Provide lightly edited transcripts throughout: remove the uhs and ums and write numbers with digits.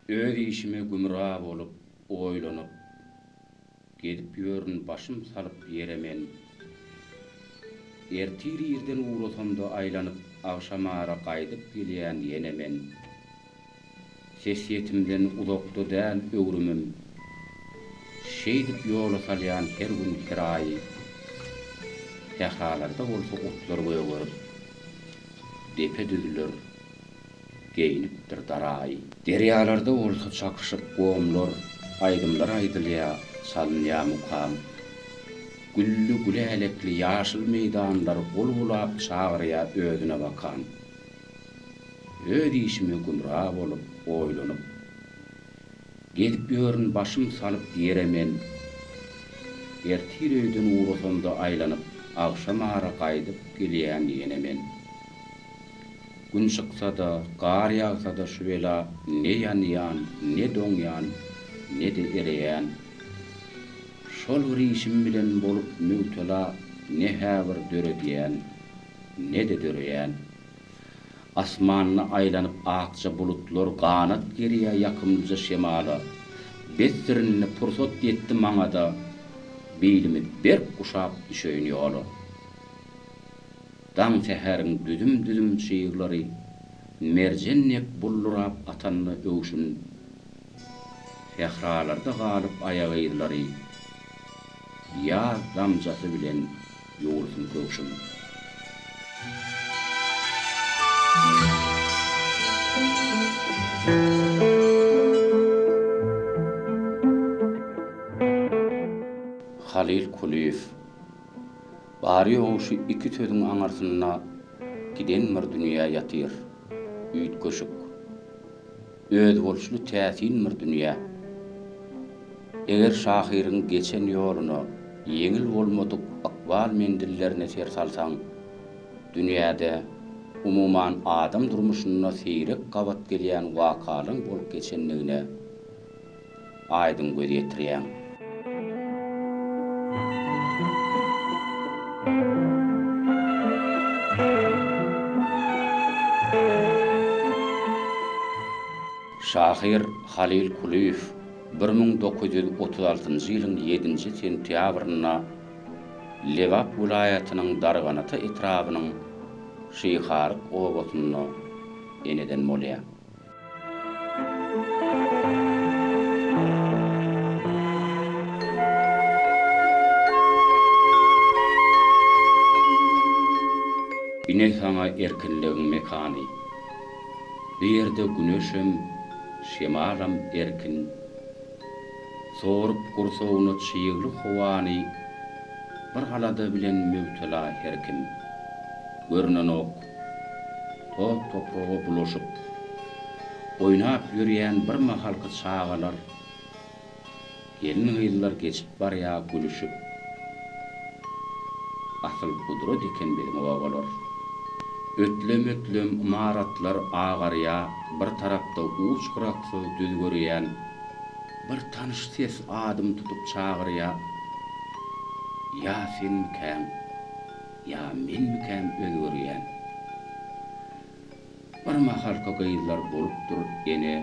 Öz işime gümrah bolup, oýlanyp, gedip ýörün başym salyp ýeremen. Ertir ýerden uğrasamda aýlanyp, agşamara gaýdyp gelýän ýenemen. Ses ýetimden uzakda däl öwrümim. Şeýdip ýola salýan her gün her aý. Tehralarda bolsa otlar goýup, depe düzülür, geyinipdir daray. Deryalarda bolsa çakışyp gomlar, aýdymlar aýdylýa, salynýa mukam. Güllü gülälekli ýaşyl meýdanlar bul-bulap çagyrýa özüne bakan. Öz işime gümrah bolup, oýlanyp, gedip ýörün başym salyp ýeremen. Ertir öýden uğrasamda aýlanyp, agşamara gaýdyp gelýän ýenemen. Gün çyksa da, gar ýagsa da şu bela ne ýanýan, ne doňýan, ne de ereýän. Şol bir işim bilen bolup mütela ne häbir döredýän, ne de döreýän. Asmanyna aýlanyp akça bulutlar ganat geriýe ýakymlyca şemala. Betdirini pursat ýetdi maňa da, beýlimi berk guşap düşeýin ýoly. Daň sähäriň düdüm şeýirleri, merjennek bullurap atanny öwşün. Sehralarda galyp aýagyýlary, ýaz damjasy bilen ýolsyn kökşüm. Halil Kuliýew. Bary oşu iki sözüň aňarsyna giden bir dünýä ýatyr. Üýt köşük. Öz bolşuly täsin bir dünýä. Eger şahyryň geçen ýoluny yeňil bolmadyk akbal mendillerine ser salsaň, dünýäde umuman adam durmuşyna seýrek gabat gelýän wakalyň bolup geçenligine aýdyn göz ýetirýän. Şahyr Halil Kuliýew 1936-njy ýylyň 7-nji sentýabryna Lewap vilayatynyň Darganata etrabynyň Şeýharlyk owasyna eneden bolýar. Ine sana erkinligiň mekany. Bir ýerde güneşim, şemalam erkin. Sorup gursawna çyýgly howany bir halada bilen mübtela herkim. Görünen ok, toprağa bulaşyp, oýnap ýürýän bir mahalky çağalar, gelin ýyllar geçip barýa gülüşüp, asyl gudrat eken benim owalar. Ötlem imaratlar agarya, bir tarapda uç gıraksız düz görýän, bir tanış ses adım tutup çağırya, ya sen mikäm, ya men mikäm ölgörýän. Bir mahalka gaýylar bolupdyr ene,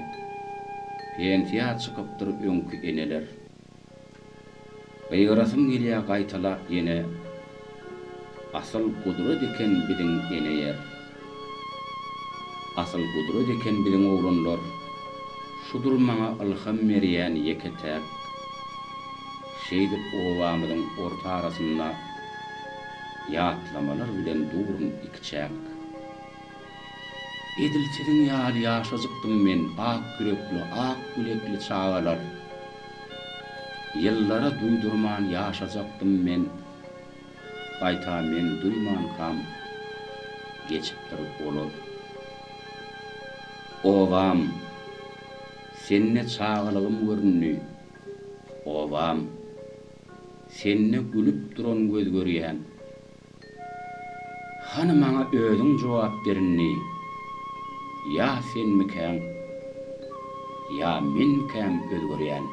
pensiýa çykypdyr öňkü eneler. Gaýrasym gelýär gaýtala ene, asyl gudrat eken biziň eneýer. Asyl gudrat eken biziň oglanlar, şudur maňa ilham berýän ýeketäk. Şeýdip owamyzyň orta arasynda ýatlamalar bilen durun ikçäk. Edilçiň ýaly ýaşajykdym men, ak gülekli çağalar. Ýyllara duýdurman ýaşajakdym men, gaýta men duyman kam, geçipdir olur. Owam, senne çağalygym görünni. Owam, senne gülüp duran göz görýän. Hany maňa özüň jogap berinni. Ya sen mikäm, ya men mikäm göz görýän.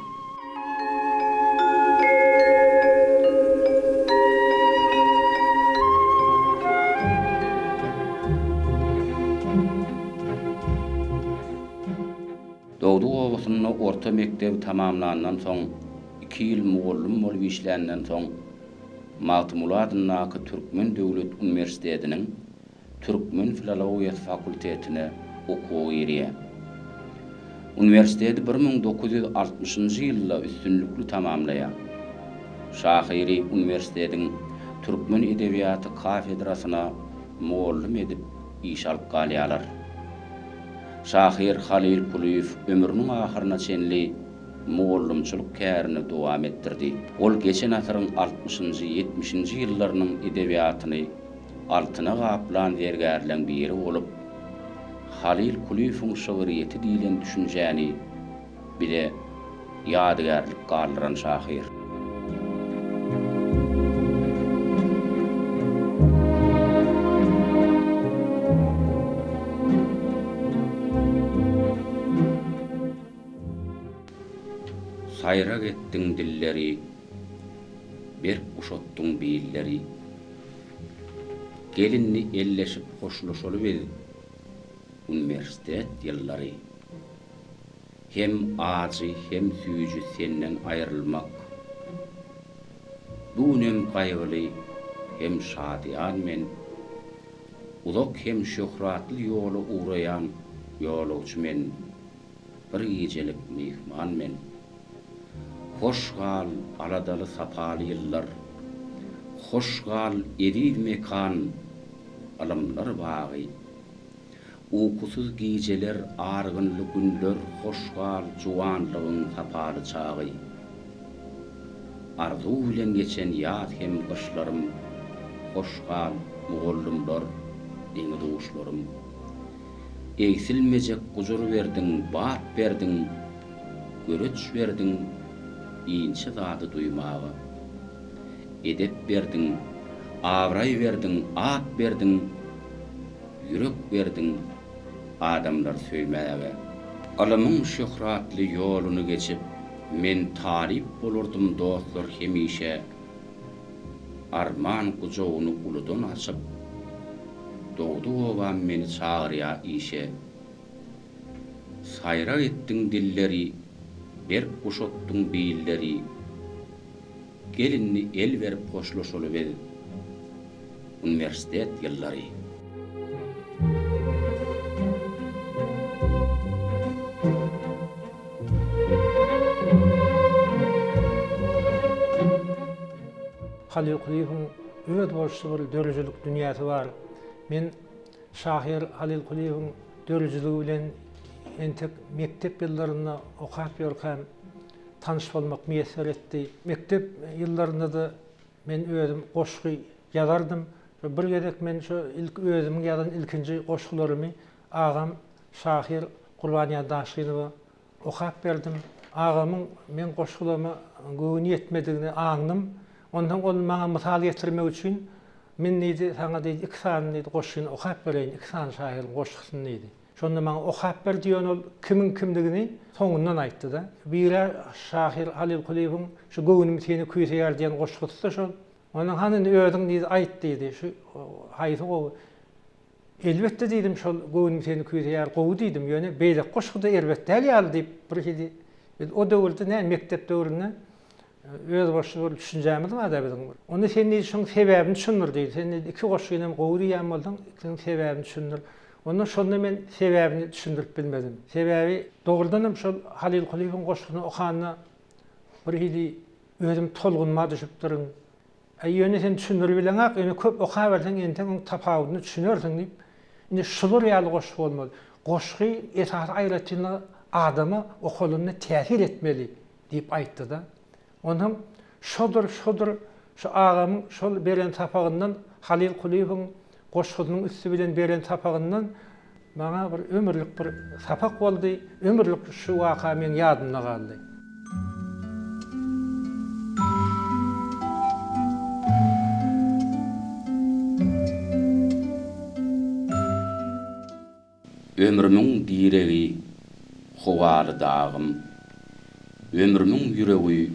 Musunna orta mektebi tamamlandan soň 2 ýyl mugallim bolup işländen soň Matmul adynyň Türkmen Döwlet Uniwersitetiniň Türkmen Filologiýa fakultetine okuw ýerýär. Uniwersitet 1960-njy ýylda üstünlükli tamamlaýar. Şahyry uniwersitetiň Türkmen edebiýaty kafedrasyna mugallim edip iş alyp galýarlar. Şahyr Halil Kuliýew ömrüniň ahyryna çenli mugallimçylyk kärini dowam etdirdi. Ol geçen asyryň 60-njy 70-nji ýyllarynyň edebiýatyny altyna gaplan dergärlen biri bolup, Halil Kuliýewiň şagyryýeti diýilen düşünjäni bile ýadygärlik galdyran şahyr. Sayrak etdiň dilleri, berk uşotduň beýilleri, gelinni elleşip hoşlaşalyp edip uniwersitet ýyllary. Hem acı hem süýüji senden aýrylmak. Bu hem gaýgyly hem şadyan men, uzak hem şöhratly ýoly uğrayan ýolagçy men, bir gecelik mehman men. Hoş gal aladaly sapaly ýyllar, hoş gal edir mekan, alamlar bagy. Uykusuz geceler, argynly günler, hoş gal juwanlygyň sapaly çagy. Arzu bilen geçen ýaz hem gyşlarym, hoş gal mugallymlar, deňi duşlarym. Egsilmejek gujur berdiň, bat berdiň, göreç berdiň, ýinçe zady duymagy. Edep berdiň, awray berdiň, at berdiň, ýürek berdiň, adamlar söýmäge. Alamyň şöhratly ýoluny geçip, men talip bolurdum dostlar hemişe. Arman kujogyny uludan açyp, dogdy owan meni çagyrýar işe. Sayrak etdiň dilleri, berk uşotduň beýilleri, gelinni el berip hoşlaşalyp edip uniwersitet ýyllary. Halil Kuliýewiň öňe bolşy bir dörejilik dünýäsi bar. Men şahyr Halil Kuliýewiň dörejiligi bilen entek mektep ýyllaryna okap ýörkän tanış bolmak meýesser etdi. Mektep ýyllarynda da men özüm goşgy ýazardym. Bir gezek men şu ilk özümiň ýazan ilkinji goşgylarymy agam şahyr Gurbaniýa Daşynowa okap berdim. Agamyň men goşgylama göwüni etmedigini aňdym. Ondan ol maňa mysal getirmek üçin men näde saňa diýdi 2 san näde goşgyny okap bereýin, 2 san şahyryň goşgysyny näde. Şonda maňa okap ber diýen ol kimiň kimdigini soňundan aýtdy da. Bire şahyr Halil Kuliýewiň şu göwünimi seni küýseýär diýen goşgysy da şol. Onuň hanyny özüň diýdi aýt diýdi. Şu haýsy gowy. Elbetde diýdim şol göwünimi seni küýseýär gowy diýdim. Ýöne beýle goşgyda elbetde ýaly diýip bir hidi. O döwürde näme mektep döwründe öz başyna düşünjämiz var da bizim. Onu sen şoň sebäbini düşünür diýdi. Sen 2 goşgyny gowy diýen boldyň, sen sebäbini düşünür. Onu şonda men sebäbini düşündirip bilmedim. Sebäbi dogrudan şol Halil Kuliýewiň goşgyny okanyna bir hidi özüm tolgunma düşüp durun. Ýöne sen düşünür bileňak, ýöne köp oka berseň enten tapawudyny düşünersiň diýip. Indi şular ýaly goşgy bolmaly. Goşgy esas aýratjyny adama okalyny täsir etmeli diýip aýtdy da. Ondan şodur şu agamyň şol beren tapagyndan Halil Kuliýewiň goşgynyň üstü bilen beren tapagyndan maňa bir ömürlük bir sapak boldy. Ömürlük şu waka men ýadymda galdy. Ömrümüň diregi, howaly dagym, ömrümüň ýüregi,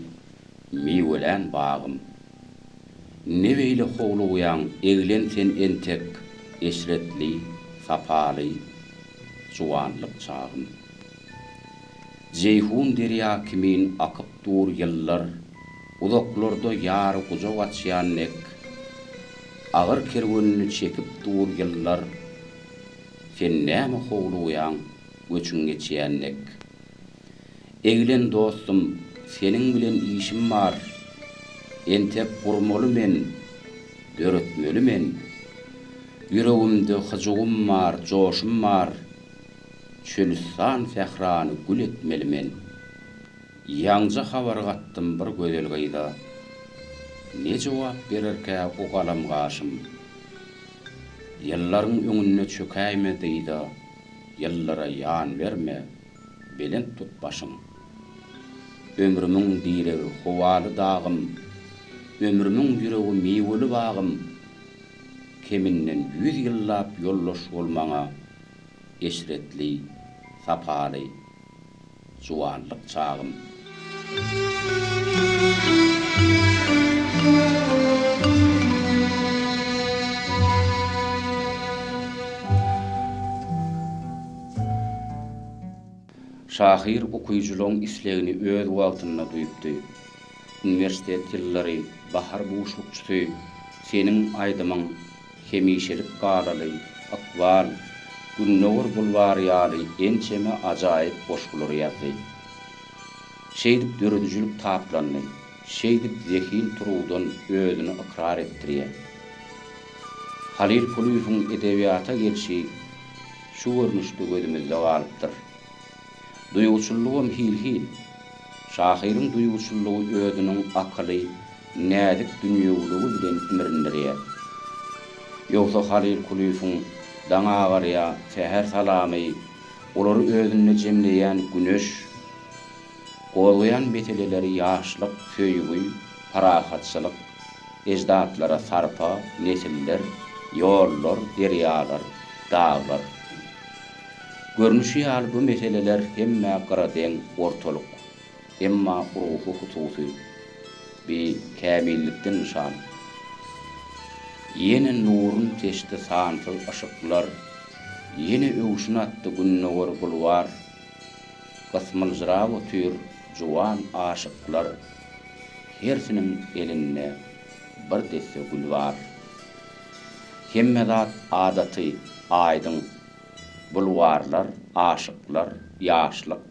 miwelen bagym. Nebeýle howluýan eglen sen entek, eşretli, sapaly, juwanlyk çağım. Ceyhun derya kimin akıp dur yıllar, uzaklarda yar kucak açyan nek, ağır kervanını çekip dur yıllar, sen näme howluyan göçün geçýän nek. Egilen dostum, senin bilen işim var, entek gurmaly men, döretmeli men, yüregimde hyjygym var, joşum var, çölüstan fehrany gül etmeli men. Ýaňja habar gattym bir gözel gaýda, ne jogap bererkä o galam gaşym. Yılların öňünde çökäýme diýdi, yıllara ýan berme, belent tut başyň. Ömrümiň diregi howaly dagym, ömrümiň ýüregi meýweli bagym, keminden 100 ýyllap ýoldaş bolmaňa eşretli, sapaly, juwanlyk çağım. Şahir okuyuculuğun islegini öz wagtyna duýupdy. Üniversitet ýyllary, bahar buşlukçysy, senin aýdymyň hemişelik galaly, akwal, günnöwür bulwaryaly ençeme ajaýyp boşgular ýazdy. Şeýdip döredüjilik taplandy, şeýdip zehin turudan özüni ikrar etdirýär. Halil Kuliýewiň edebiýata gelşi şu görnüşde gözümizde galypdyr. Duýgusuzlugum hil-hil. Şahyryň duýgusuzlugy özüniň akaly, näzik dünýäwligi bilen imirlendirýär. Ýogsa Halil Kuliýewiň daňa garya, seher salamy, olary özüne jemleýän güneş, golgaýan meteleleri ýaşlyk, söýgü, parahatçylyk, ejdatlara sarpa, nesiller, ýollar, derýalar, daglar. Görnüşi ýaly bu meseleler hemme garadeň ortalyk, emma ruhu hususy bir kämillikden nişan. Yeni nurun teşti santyl aşyklar, yeni öwüşün atdy günnöwür bulwar, gasmyljyra ötür juwan aşyklar, hersiniň elinde bir deste gül bar. Hemme zat adaty, aýdyň, bulwarlar, aşyklar, ýaşlyk,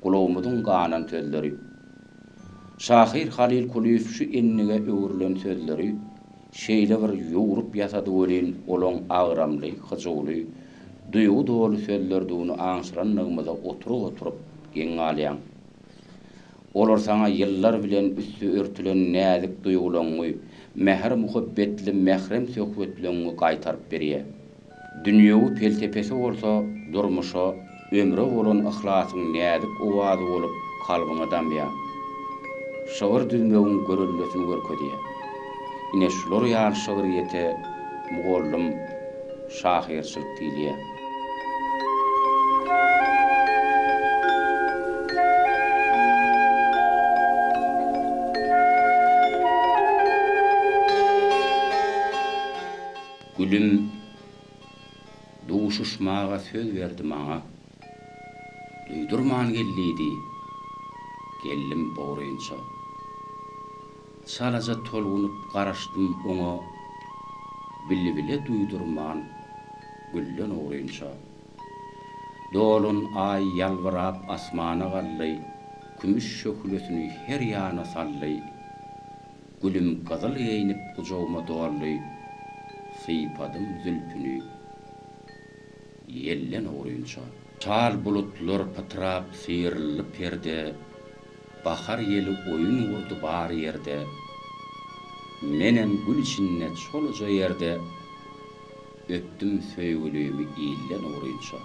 gulawmydyň ganan sözleri. Şahir Halil Kuliýew şu ennige öwrülen sözleri şeýle bir ýuwrup ýasady bolen olaň agramly, hyjyly, duýgu dolu sözlerdigini aňşyrannygymyza oturup geň alýan. Olar saňa ýyllar bilen üstü örtülen näzik duýgularyny, mehr muhabbetli mehrem söhbetlerini gaýtaryp berýär. Dünýäwi peltepesi bolsa, durmuşa, ömre bolan ihlasy näzik owazy bolup kalbyňa damýar. Şagır düzmegiň görülmesini görkezýär. Ine şular ýaly şagyriyete mugollum şahirçilik diýilýär. Gülüm duşuşmağa söz verdi maňa. Duýdurman gellidi. Gellim boğrayınça. Salaja tolgunup garaşdym oňa. Bille duýdurman güllen oğrayınça. Dolun ay yalvarap asmana gallay, kümüş şökülesini her ýana sallay. Gülüm gazyl eýnip gujaguma doğallay, sypadım zülpüni yellen oğrayınça. Çal bulutlar patrap sıyırılıp perde, bahar yeli oyun vurdu bar yerde, menen gül içinne çoluca yerde, öptüm söýgülüğümü iyillen oğrayınça.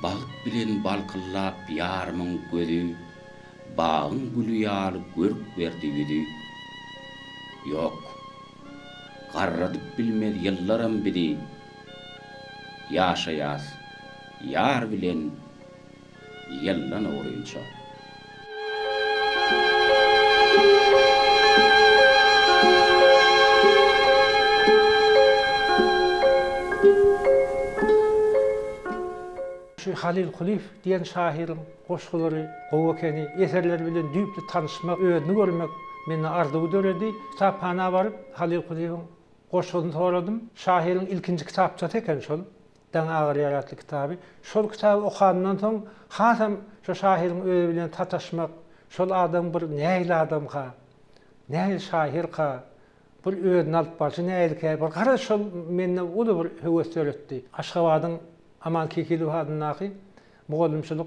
Bagyt bilen balkyllap ýarymyň gözü, bagyň gülü ýaly görüp berdi ýüzü. Ýok, garradyp bilmez ýyllaram biri, ýaşaýas, ýar bilen ýyllan oğrayınça. Şu Halil Kulif diyen şahirin goşgulary, gowakeni, eserleri bilen düýpli tanışmak, öýdüni görmek meni arzuw döredi. Kitaphana baryp Halil Kulif'in goşgulyny soradym. Şahirin ilkinji kitapçasy eken şol. Daňa Agary adly kitaby. Şol kitaby okandan soň hasam şu şahirin öýü bilen tataşmak, şol adam bir nähili adamka, nähili şahirka, bir öýdüni alyp barşy nähilike, bir gara şol meni uly bir höwes öretdi. Aşgabatyň Amal Kekili adynaky mugallimçilik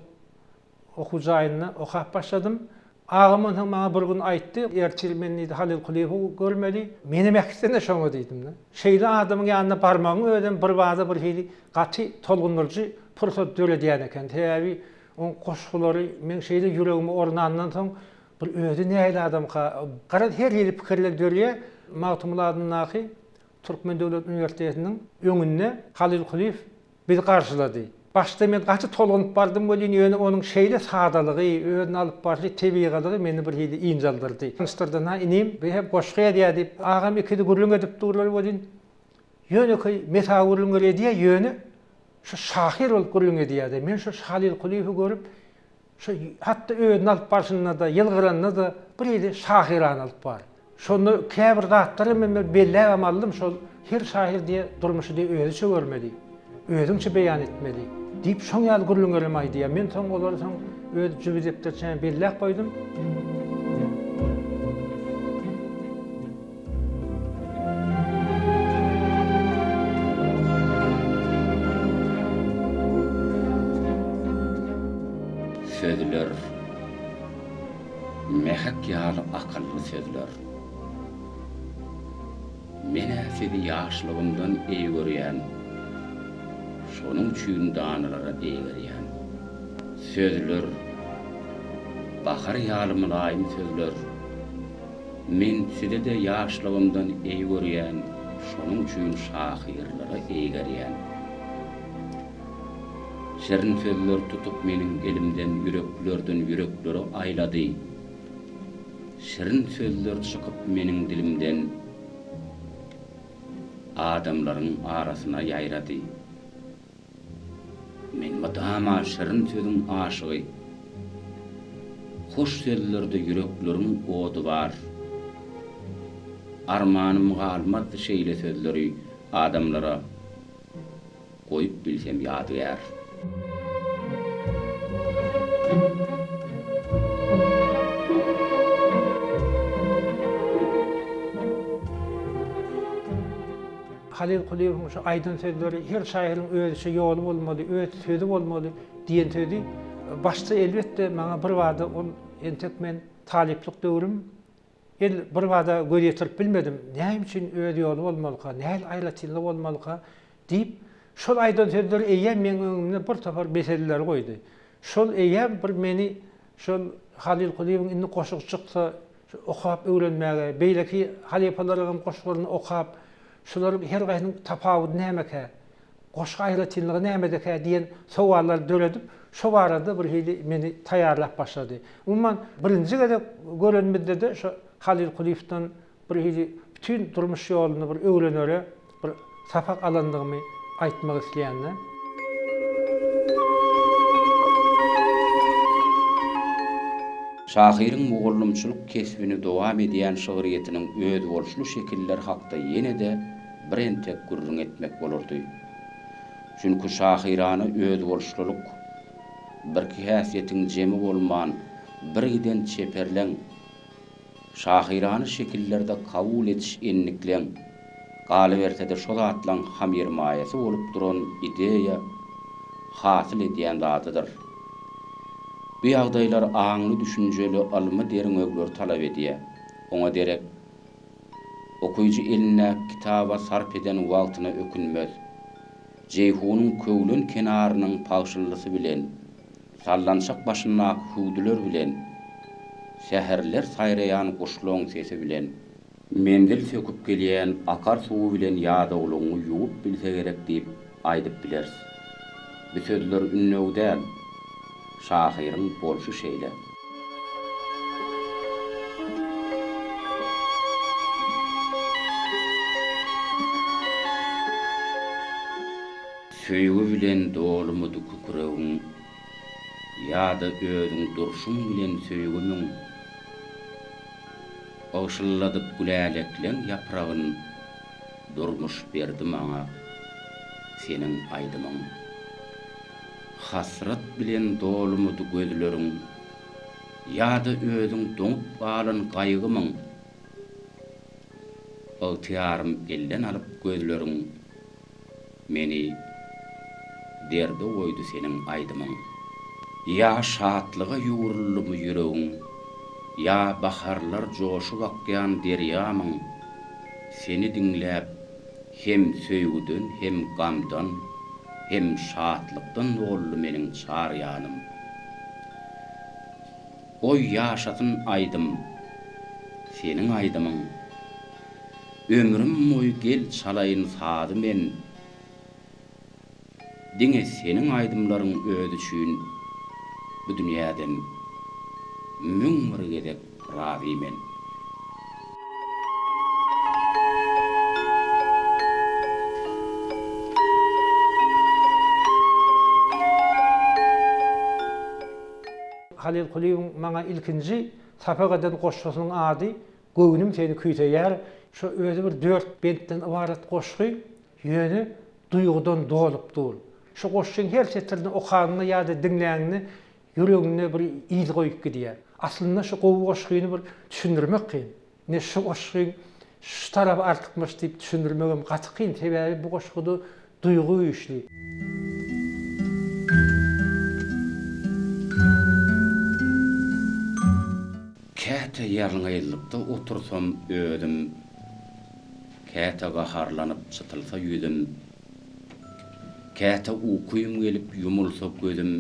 okujaýyny okap başladym. Ağamyň maňa bir gün aýtdy, "Erçil men Halil Kulify görmeli, meni mäksene şoňa" diýdim. Şeýle adamyň ýanyna barmagyň öýden bir baza bir hili gaty tolgundyryjy pursat döredýän eken. Täbi on goşgulary men şeýle ýüregime ornandan soň bir öýde nähili adamka gara her ýeri pikirler dörýär. Magtumul adynaky Türkmen Döwlet Üniversitetiniň öňünde Halil Kulif bizi karşıladı. Başta men gaçy tolgunyp bardym bolýan ýöne onuň şeýle sadalygy, öýdüni alyp barşy tebigalygy meni bir hili ýynjaldyrdy. Amsterdam'a inim we hep goşgya diýip, agam ikide gürlüň edip durlar bolýan. Ýöne ki meta gürlüň diýär ýöne şu şahir bolup gürlüň diýär. Men şu Halil Kulify görüp, şu hatda öýdüni alyp barşyna da, ýylgyranyna da bir hili şahiran alyp bar. Şonu käbir zatlary men belläp aldım, şol her şahir diýe durmuşy diýe öýdü çöwermeli. Öýdüňçe beýan etmeli. Diýip şoň ýaly gürlüňerim aýdy. Men soň olary soň öýdü jübidepdirçe belläp goýdum. Sözler mehek ýaly akylly sözler. Mene sizi ýaşlygymdan eý görýän, şonuň üçin danalara eýerýän. Sözler bahar ýaly mulaýym sözler. Men sizi de ýaşlygymdan eý görýän, şonuň üçin şahirlara eýerýän. Şerin sözler tutup meniň elimden yüreklerden yüreklere aýlady. Şerin sözler çykyp meniň dilimden adamlaryň arasyna ýaýrady. Men madama şerin sözüň aşygy. Hoş sözlerde yürekleriň odu bar. Armanym galmady şeýle sözleri adamlara goýup bilsem ýadygar. Halil Kulifyň şu aýdan sözleri her şahirin öýdüşe ýoly bolmaly, öýt sözü bolmaly diýen sözi başda elbetde maňa bir wada ol entek men taliplik döwrüm el bir wada göretirip bilmedim. Näme üçin öýt ýoly bolmalyka, näme aýlatynly bolmalyka diýip şol aýdan sözleri eýem men öňümde bir tapar meseleler goýdy. Şol eýem bir meni şol Halil Kulifyň indi goşuk çyksa okap öwrenmäge, beýleki halifalaryň goşuklarını okap şular her gaýsynyň tapawudy nämeke, goşga aýratynlygy nämedeke diýen sowallar döredip, şo barada bir hili meni taýýarlap başlady. Umman birinji gede görenmede de şu Halil Kulif'den bir hili bütün durmuş ýoluny bir öwrenere, bir sapak alandygymy aýtmak isleýänler. Şahiriň mugallimçilik kesbini dowam edýän şahyryetiniň öýdi bolşuly şekiller hakda ýene de bir entek gürrüň etmek bolardy. Çünki şahirany öýdi bolşuluk bir häsiýetiň jemi bolman, bir giden çeperleň, şahirany şekillerde kabul ediş ennikleň, galybertede şol atlan hamir maýasy bolup duran ideýa hasyl edýän zatydyr. Bu ýagdaýlar aňly düşünjeli almy derin ögler talap edýär. Oňa derek okuyucu eline kitaba sarp eden wagtyna ökünmez. Jeyhunyň köwlen kenarynyň pagşylysy bilen, sallanşak başyna hudüler bilen, şäherler saýraýan guşloň sesi bilen, mendil söküp gelýän akar suwy bilen ýadaglygy ýuwup bilse gerek diýip aýdyp bilersiz. Bu sözler ünlüwden şahirin bolşu şeýle. söýgü bilen dolumudy kükrügiň ýa-da özüň durşuň bilen söýgümiň oşulladyp güläleklen ýapragyn durmuş berdi maňa seniň aýdymyň. Hasrat bilen dolumudy gözleriň ýa-da özüň doňup balan gaýgymyň ýarym elden alyp gözleriň meni derde goýdy seniň aýdymyň. Ya şatlyga ýuwrulmy ýüregiň, ya baharlar joşup akýan deryamyň seni dinläp hem söýgüden hem gamdan hem şatlykdan boldy meniň çarýanym. Oy ýaşatyn aýdym, seniň aýdymyň. Ömrüm moý gel çalaýyn sady men. Diňe seniň aýdymlaryň öýdi üçin bu dünýäden müň bir gezek razy men. Halil Kuliýewiň maňa ilkinji sapagadan goşgasynyň ady "Göwnüm seni küýteýär." Şu özü bir 4 bentden ibaret goşgy, ýöne duýgudan dolup. Şu goşgyň her setirini okanyny ýa-da dinläňini ýüregiňe bir ýyl goýup gidýär. Aslynda şu goşgyny bir düşündirmek kyn. Ne şu goşgy şu tarap artykmyş diýip düşündirmegem gaty kyn. Sebäbi bu goşgyda duýgu güýçli. Käte ýarlyňylypda otursam ödüm, käte gaharlanyp çytylsa ýüzüm, käte ukuyum gelip yumulsa gözüm,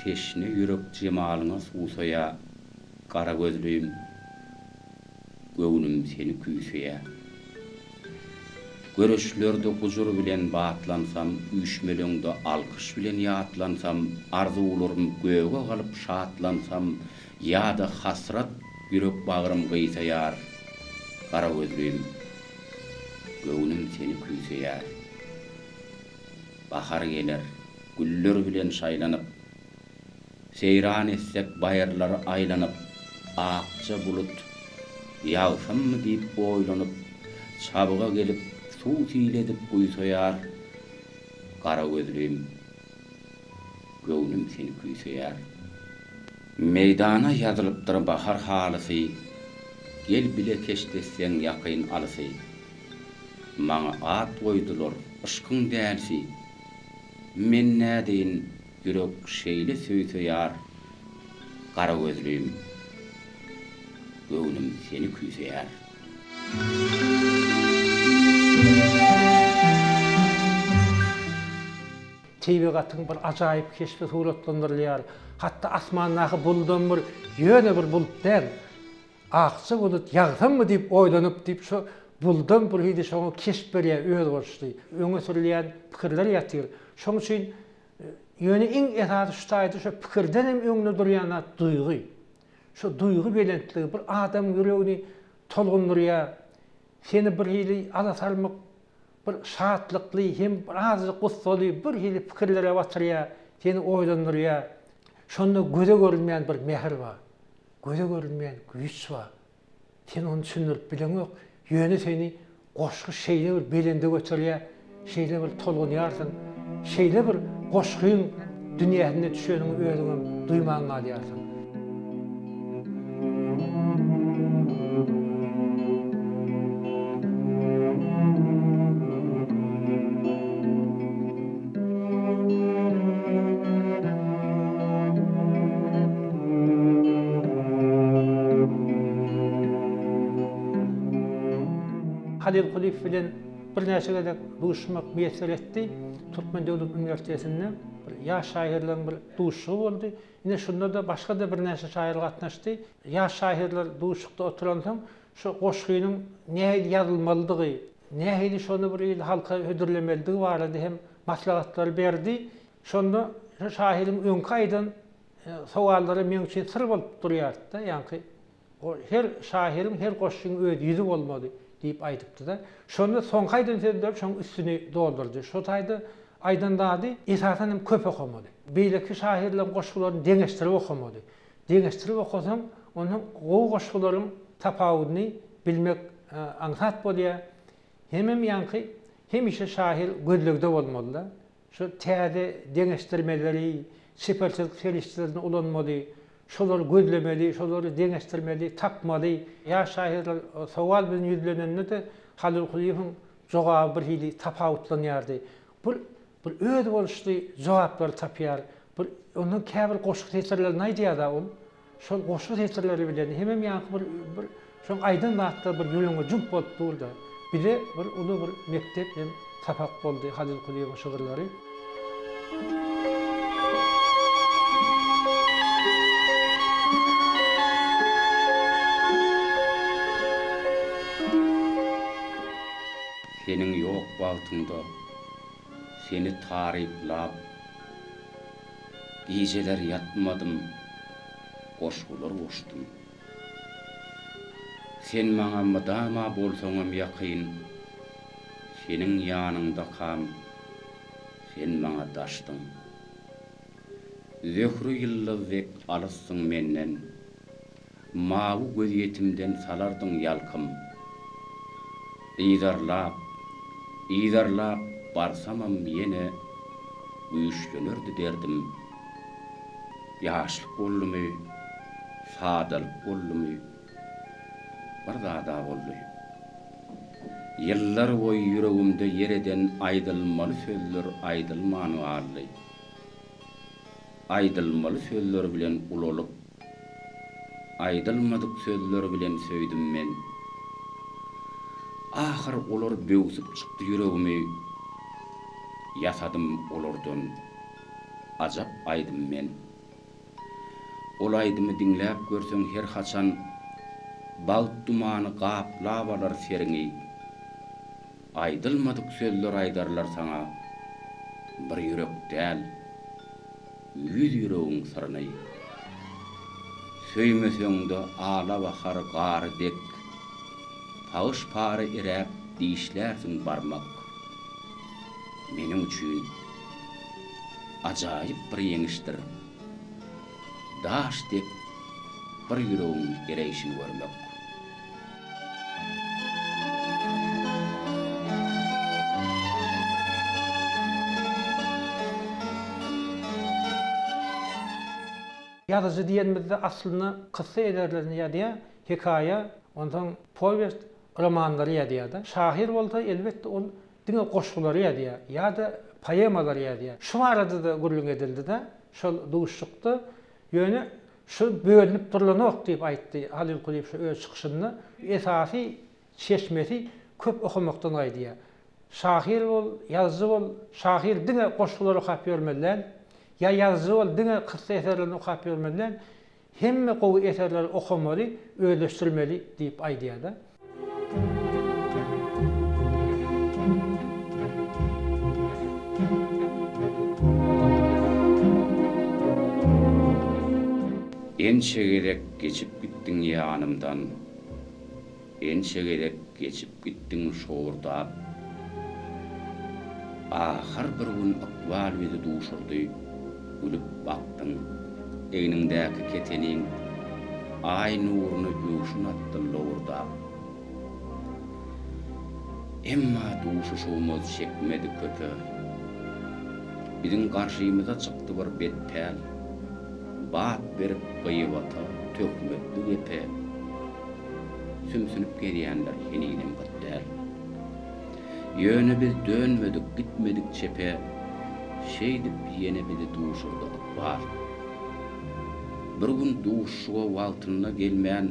teşne ýürek jemalyňa suwsaýa, gara gözlüýüm, göwnüm seni küýseýär. Görüşlerde huzur bilen batlansam, üýşmeleňde alkyş bilen ýatlansam, arzuwlarym göge galyp şatlansam, ýa-da hasrat ýürek bagrym gysýar. Gara gözlüýüm, göwnüm seni küýseýär. Bahar geler, güller bilen şaýlanyp, seyran etsek baýarlar aýlanyp, akça bulut ýagşamy diýip oýlanyp, çabyga gelip suw tiýledip guysoýar. Gara gözlüýüm, göwnüm seni küýseýär. Meydana ýazylypdyr bahar halysy, gel bile keşdesseň ýakyn alysy. Maňa at goýdular, ışkyň dälsi. Men nädeýin ýürek şeýle söýseýär. Gara gözlüýüm, göwnüm seni küýseýär. Teýbegatyň bir ajaýyp keşfi suratlandyrylýar. Hatda asmandaky buldan bir ýöne bir bulut däl. Akça bulut ýagsammy diýip oýlanyp diýip şu buldan bir hidi şoňa keşf berýär öz bolşdy. Öňe sürilýän pikirler ýatyr. Şoň üçin ýöne iň esasy şu taýda şu pikirden hem öňde durýan duýgy. Şu duýgy belentligi bir adam ýüregini tolgundurýar. Seni bir hili alasalmak bir şatlykly hem bir azy gussaly bir hili pikirlere batyrýar, seni oýlandyrýar. Şonda göze görünmeýän bir mehr bar. Göze görünmeýän güýç bar. Sen onu düşündirip bileňok. Ýöne seni goşgy şeýle bir belende götürýär, şeýle bir tolgunýarsyň, şeýle bir goşgyň dünýäsine düşeniň özüňe duýmaň alýarsyň. Halil Kuliýew bilen bir näçe gezek duşmak meýesir etdi. Türkmen Döwlet Üniversitesinde bir ýaş şaýyrlaryň bir duşy boldy. Ine şunda da başga da bir näçe şaýyr gatnaşdy. Ýaş şaýyrlar duşykda oturansam, şu goşgynyň nähili ýazylmalydygy, nähili şonu bir ýyl halka hödürlemeligi barady hem maslahatlar berdi. Şonda şu şaýyryň öňki aýdan sowallary men üçin sir bolup durýardy da. Ýani her şaýyryň her goşgyň öz ýüzi bolmaly. deyip aytıptı da. Şonu son haydan sözdür, şonu üstünü doldurdu. Şu taydı aydan dağdı, esasen hem köp okumadı. Beyleki şahirlerin koşkularını deňeştirip okumadı. Deňeştirip okusam, onun o koşkuların tapawudyny bilmek aňsat bolýar. Hemem ýanky hemişe şahir gözlegde bolmaly. Şu täze deňeşdirmeleri, seferçilik serişlerini ulanmaly. Şolar gözlemeli, şolary deňeşdirmeli, tapmaly. Ya şahirler sowal bilen ýüzlenende de Halil Kuliýewiň jogaby bir hili tapawutlanýardy. Bu öz boluşly jogaplar tapýar. Bu onun käbir goşuk tesirleri näýdi ol? Şol goşuk tesirleri bilen hemem ýanky bir şoň aýdyn wagtda bir ýoluna jump bolup durdy. Bire bir uly bir mektep hem tapak boldy Halil Kuliýewiň şygyrlary. Senin ýok wagtyňda seni taryplap geceler yatmadım, goşgular goşdum. Sen maňa mydama bolsaňam ýakyn, senin ýanynda kam, sen maňa daşdyň. Zöhrü ýyldızek alyssyň menden, mawy göz ýetimden salardyň ýalkym. İzarlap barsamam ýene güýçlenirdi derdim. Ýaşlyk boldumy, sadalyk boldumy, bir zada boldy. Ýyllar boýy ýüregimde ýereden aýdylmaly sözler aýdylmany arly. Aýdylmaly sözler bilen ulalyp, aýdylmadyk sözler bilen söýdüm men. Ahir olar böwsüp çykdy ýüregimi, ýasadym olardan, ajap aýdym men. Ol aýdymy diňläp görseň her haçan, baýt dumany gaplap alar seriňi. Aýdylmadyk sözler aýdarlar saňa, bir ýürek däl, yüz ýüregiň syryny. Söýmeseňde ala bahar gary dek, Ağış pary irep diýişlersiň barmak. Meniň üçin ajaýyp bir ýeňişdir. Daş dep bir ýüregiň ereýişini görmek. Ýazyjy diýenmizde aslyny kıssa ederlerini ýa-da hekaýa, ondan powest romanlary ýa-da. Şahir bolsa elbetde ol diňe goşgulary ýa-da ýa-da poemalary ýa-da. Şu arada da gurulun edildi de, şol duşukdy. Ýöne şu bölünip durulanyk diýip aýtdy Halil Kuliýew şu öz çykyşynda. Esasy çeşmesi köp okumakdan gaýdy. Şahir bol, ýazgy bol, şahir diňe goşgulary okap ýörmeliler. Ya ýazgy bol diňe kıssa eserlerini okap ýörmeliler. Hemme gowy eserleri okamaly, özleşdirilmeli diýip aýdy da. Ençe gerek geçip gittiň ýanymdan, ençe gerek geçip gittiň şoğurdap. Ahir bir gün aqbal bizi duşurdy, gülüp bakdyň, eýningdäki keteniň ay nuruny göwşün atdy lowurdap. Emma duşuşymyz çekmedi köpü. Biziň garşymyza çykdy bir betpäl. Bat berip gıybata, tökmekli gepe. Sümsünüp gelýänler heninem batdär. Ýöne biz dönmedik, gitmedik çepe. Şeýdip ýene bizi duşurdy bar. Bir gün duşuğa waltyna gelmän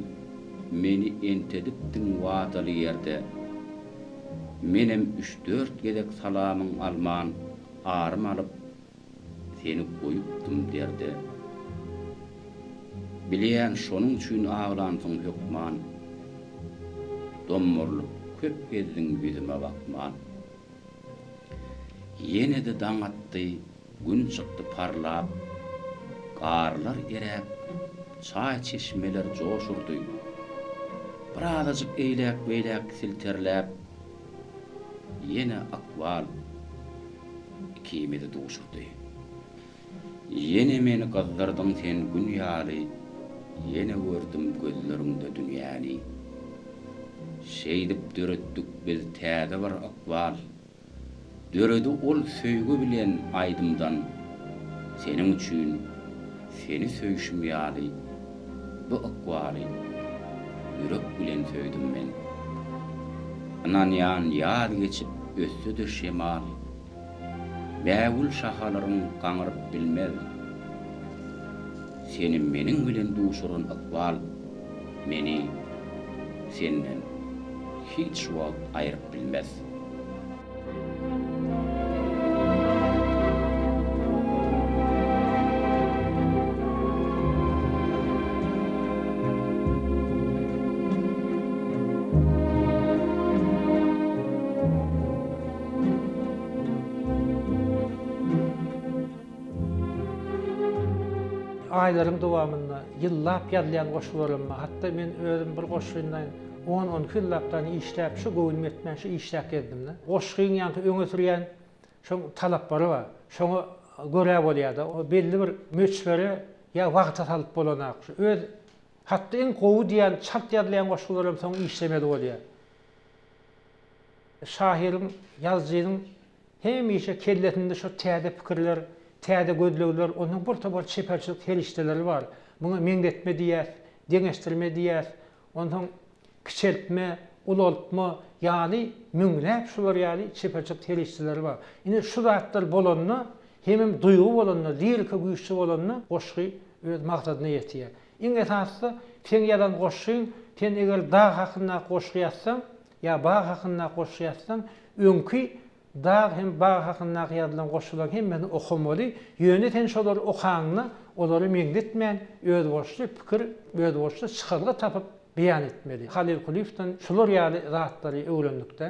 meni entedipdiň wadaly ýerde. Menem 3-4 gedek salamyň alman, arym alyp seni goýupdym derdi. Bilýän şonuň üçin ağlansyň hökman. Dommurlyp köp gezdiň yüzüme bakman. Ýene de daň atdy, gün çykdy parlap. Garlar erep, çay çeşmeler joşurdy. Birazajyk eýlek-beýlek silterläp ýene akwal kimidi duşurdy. Ýene meni gazdardyň sen gün ýaly, ýene gördüm gözleriňde dünýäni. Şeýdip döretdik biz täze bir akwal. Döredi ol söýgü bilen aýdymdan. Senin üçin seni söýüşüm ýaly. Bu akwaly ýürek bilen söýdüm men. Anan ýan ýad geçip össüdür şemal. Bägül şahalaryň gaňyryp bilmez. Seni meniň bilen duşurun akwal meni senden hiç wagt aýryp bilmez. Aylarym dowamında ýyllap ýazýan goşularymy, hatda men özüm bir goşuyndan 10-10 yıllapdan işläp şu göwülme etmän şu işläp geldim da. Goşgyň ýanky öňe sürýän şo talaplary bar. Şoňa görä bolýar-da. O belli bir möçbere ýa wagta salyp bolanak. Öz hatda en gowy diýen çat ýazýan goşularym soň işlemedi bolýar. Şahirim, ýazgynyň hemişe kelletinde şu täze pikirler, täze gözlegler, onuň bir tabak çeperçilik helişdeleri bar. Muňa meňdetme diýär, deňeşdirme diýär. Onuň kiçeltme, ulaltma, ýani müňläp şular ýani çeperçilik helişdeleri bar. Ine şu zatlar bolanna, hemem duýgu bolanna, lirika güýçli bolanna goşgy öz maksadyna ýetýär. Iň esasy sen ýalan goşgyň, sen eger dağ hakynda goşgy ýazsaň, ýa bağ hakynda goşgy ýazsaň, öňkü dağ hem bağ hakynda ýazylan goşgylar hemmeni okamaly. Ýöne sen şolar okaňyny, olary meňdetmän öz goşgy pikir, öz goşgy çykarly tapyp beýan etmeli. Halil Kuliýewden şular ýaly zatlary öwrendikde.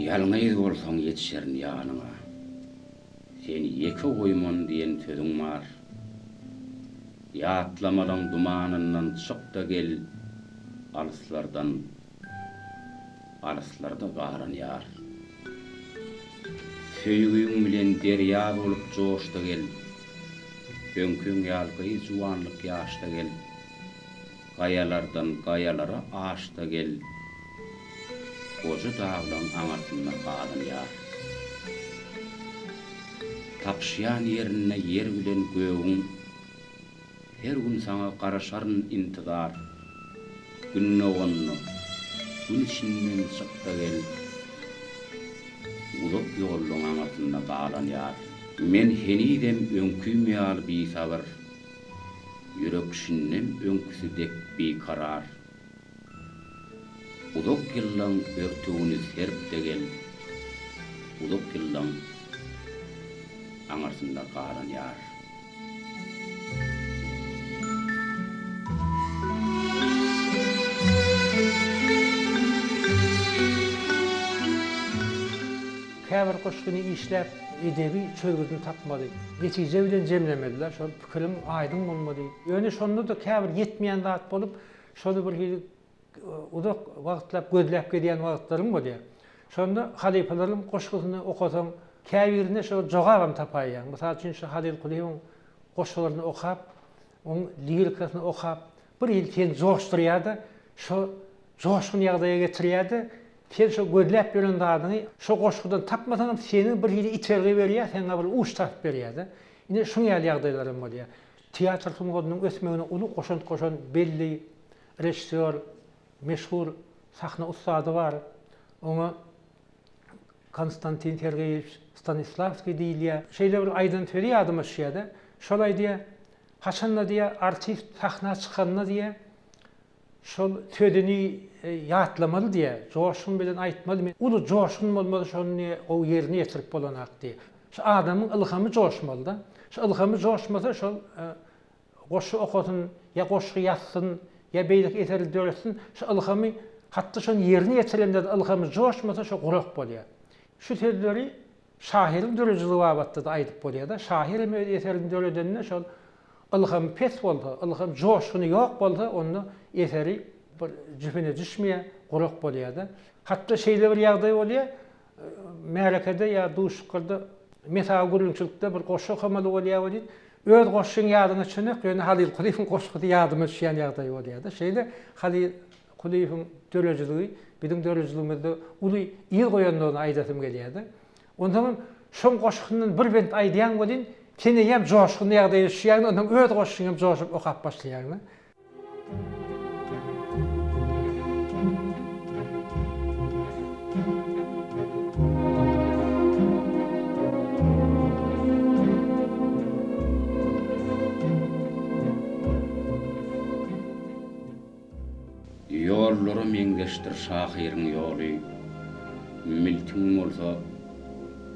Ýalňyz bolsaň ýetişerin ýanyňa. Seni ýeke goýman diýen sözüň bar. Ýatlamadan dumanyndan çyk da gel, alyslarda garanýar. Söýgüň bilen derýa bolup joşda gel. Öňküň ýalky juwanlyk ýaşda gel. Gaýalardan gaýalara aşda gel. Goja dağlan aňatyna galanýar. Tapşýan ýerine ýer bilen göwüň her gün sana garaşaryn intizar. Günne gonno, gün içinden çykda gel. Uzak ýolluň aňatyna galanýar. Men henidem öňküýmýär bisabar. Ýürek şinnem öňküsi dek bikarar. Uzak ýyllaň örtügini serpde gel. Uzak ýyllaň aňatyna galanýar. Käbir goşgyny işläp edebi çözgüdüni tapmady. Netije bilen jemlemediler. Şol pikirim aýdyn bolmady. Ýöne şonda da käbir ýetmeýän zat bolup, şonu bir uzak wagtlap gözläp gedýän wagtlarym bolýar. Şonda halifalaryň goşgyny okasaň, käbirine şo jogabam tapaýan. Mysal üçin şu Halil Kuliýewiň goşgylaryny okap, onuň lirikasyny okap, bir ýyl sen joşdurýardy, şo joşgyny ýagdaýa getirýärdi. Sen şu gözläp bilen dadyny şu goşgydan tapmasaň seni bir ýyl iterge berýär, seňe bir uç tap berýär. Ine şuň ýaly ýagdaýlarym bolýar. Teatr sungadynyň ösmegine uly goşan belli rejissor, meşhur sahna ustady bar. Oňa Konstantin Sergeýewiç Stanislavski diýilýär. Şeýle bir aýdan töri ýadyma düşýärdi. Şolay diýe, haçanda diýe artist sahna çykanda diýe şol söýdüni ýatlamaly diýe, joşun bilen aýtmaly. Uly joşun bolmaly, şonu o ýerine ýetirip bolanak diýe. Şu adamyň ilhamy joşmaly da. Şu ilhamy joşmasa şol goşy okasyn, ýa goşgy ýatsyn, ýa beýlik eterli döretsin, şu ilhamy hatda şonu ýerine ýetirende ilhamy joşmasa şu gurak bolýar. Şu sözleri şahirin dörejiligi babatda da aýdyp bolýar-da. Şahir hem eserini döredenine şol ılgam pes bolsa, ılgam joşguny ýok bolsa, onu eseri bir jüpine düşmeye guruk bolýar-da. Hatda şeýle bir ýagdaý bolýar, märekede ýa duşukda mesal gürünçilikde bir goşuk hamaly bolýar. Öz goşuň ýadyna çynyk, ýöne Halil Kuliýewiň goşugy ýadyma düşýän ýagdaý bolýar-da. Şeýle Halil Kuliýewiň dörejiligi bizim dörejligimizde uly ýyl goýandygyny aýdasym gelýär-de. Ondan şoň goşugynyň bir bent aýdýan bolýan, seni hem joşguny ýagdaýa düşýän, ondan öz goşugyň hem joşup okap başlaýar. Ýollary meňdeşdir şahiriň ýoly. Miltiň bolsa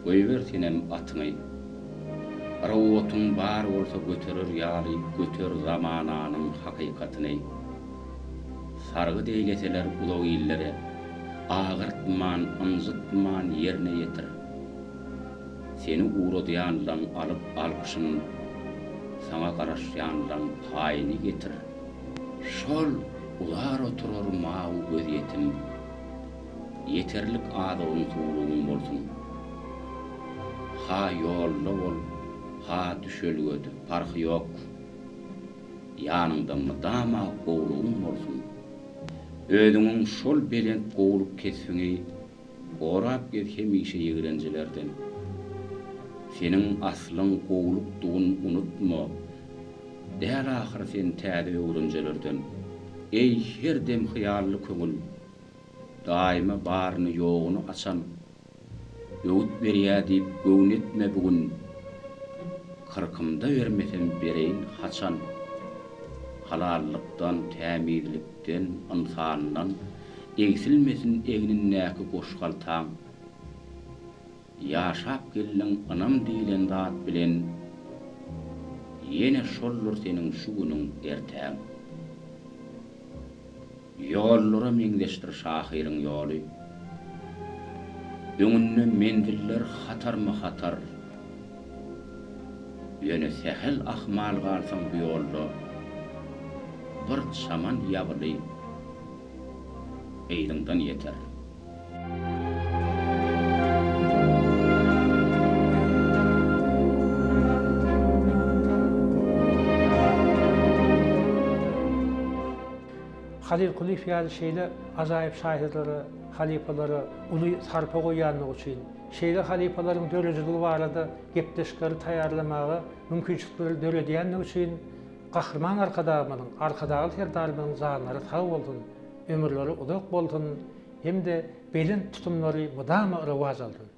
goýber senem atyňy. Rawatyň bar bolsa göterir ýaly, göter zamananyň hakykatyny. Sargy deýleseler ulaw ýyllary, agyrtman, ynjytman ýerine ýetir. Seni uğradýandan alyp alkyşyn, saňa garaşýandan paýny getir. Şol ular oturur mawy göz yetim. Yeterlik adagyň tuğlugyň bolsun. Ha ýolda bol, ha düşelgödi, farky ýok. Ýanynda mydama gowlugyň bolsun. Ödüňiň şol belent gowlup kesýüňi gorap geçen işe ýigrenjilerden. Senin aslyň gowlukdygyny unutma. Däl ahyr sen täze öwrenjelerden. Ey her dem hyýally köňül, daima baryny ýoguny açan, öwüt berýär diýip göwnetme bugün. Kırkımda vermesen bereyin haçan, halallıktan, tämirlikden, ynsandan egsilmesin eginin näki goşgaltaň. Ýaşap geliň anam diýilen zat bilen ýene şollar seniň şu günüň ertäň. Ýollara meňdeşdir şahiriň ýoly. Öňünde mendiller hatarmy hatar. Ýöne sehel ahmal galsaň bu ýolda bir şaman ýabyly eýdiňden ýeter. Halil Kuliýew ýaly şeýle ajaýyp şahirlere, halipalary uly sarpa goýanlygy üçin, şeýle halipalaryň dörejiligi barada gepleşikleri taýýarlamagy mümkinçilikleri döredýänligi üçin gahrman arkadagy serdalymyň zanlary sag bolsun, ömürleri uzak bolsun, hem de belin tutumlary mudama rewaj aldyn.